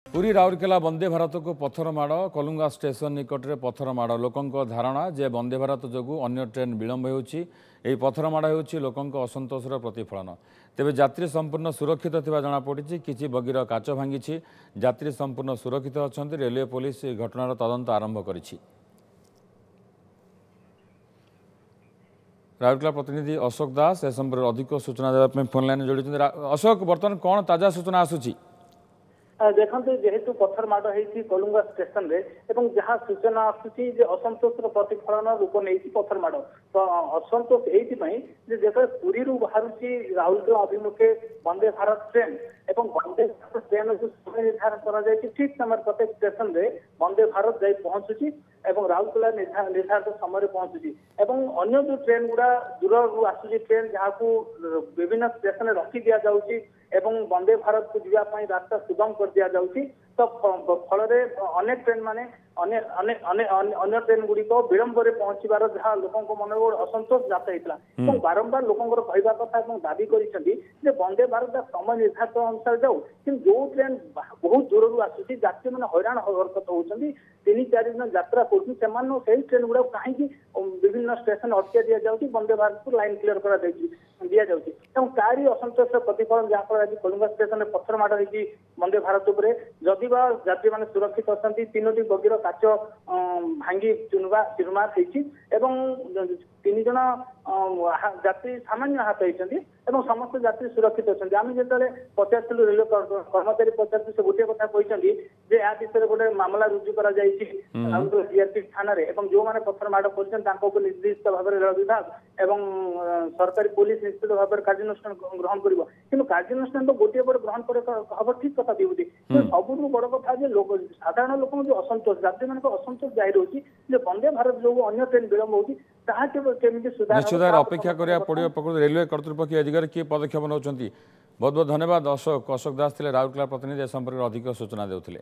पुरी राउरकेला वंदे भारत को पत्थर माड़ कलुंगा स्टेशन निकट में पत्थर माड़ लोकों धारणा जे वंदे भारत जो अन्य ट्रेन विलंब होती पत्थर माड़ हो लोकों असंतोषर प्रतिफलन तेज यात्री संपूर्ण सुरक्षित जमापड़ी किसी बगीर काच भांगी यात्री संपूर्ण सुरक्षित अच्छा रेलवे पुलिस घटनार तदंत आरंभ कर राउरकेला प्रतिनिधि अशोक दास ए संपर्क अधिक सूचना देवाई फोन लाइन जोड़ी अशोक बर्तमान कौन ताजा सूचना आसूची देखते जेहेतु पत्थर माड़ होती कलुंगा स्टेशन रे एवं जहाँ सूचना आसूची असंतोष प्रतिफलन रूप नहीं पत्थर माड़ तो असंतोष ये पुरी बाहर राउरकेला अभिमुखे वंदे भारत ट्रेन एवं वंदे भारत ट्रेन जो समय निर्धारण कर ठीक समय प्रत्येक स्टेशन रे वंदे भारत जाई पहुंचुची एवं राउरकेला निर्धारित समय पहुंचुची एवं अन्य जो ट्रेन गुड़ा दूर आसूची ट्रेन जहाँ को विभिन्न स्टेशन रखी दि जाऊँगी एवं वंदे भारत को जीवाई रास्ता सुगम कर दि जाऊँगी तो फल अनेक ट्रेन माने अन्य ट्रेन गुड़िक विलंब पहुंचार जहाँ लोकों मन असंतोष जात होता बारंबार लोकर कहवा कथा दाबी कर वंदे भारत समय निर्धारित अनुसार जाऊ कि जो ट्रेन बहुत दूर आसूसी यात्री मैंने हैरान हरकत होती 3-4 दिन यात्रा कर ट्रेन गुड़ा कहीं विभिन्न स्टेशन अटका दि जाऊँगी वंदे भारत को लाइन क्लीयर कर दि जाऊँगी तारी असंतोष प्रतिफलन जहाँफल आज कलुंगा स्टेशन में पत्थर माड़ होगी वंदे भारत उपर जदि यात्री मैंने सुरक्षित अच्छा 3टी बगीर काच भांगी चुरमार होती 3 जन यात्री सामान्य आहत होती समस्त यात्री सुरक्षित अच्छा आम जो पचारू रेलवे कर्मचारी पचारू से गोटे कथा कहते या विषय गोटे मामला रुजु कर जीआरपी थाना जो मैंने पत्थर माड़ कर निर्दिष्ट भाव रेल विभाग एवं सरकारी पुलिस निश्चित भाव में कार्यानुष्ठान ग्रहण कर कार्यानुष्ठान तो गोटे पर ग्रहण हम ठीक कथा विभूति सबुठ बड़ कथा साधारण लोक जो असंतोष यात्री मान असंतोष जाहिर होती वंदे भारत जो अन्य ट्रेन विलंब होती निश्चित अपेक्षा करा पड़ो प्रकृत रेलवे कर्तृपक्ष अधिकारी किए पदक्षेप नौ बहुत बहुत धन्यवाद अशोक दास थे राउरकेला प्रतिनिधि संपर्क अधिक सूचना देते।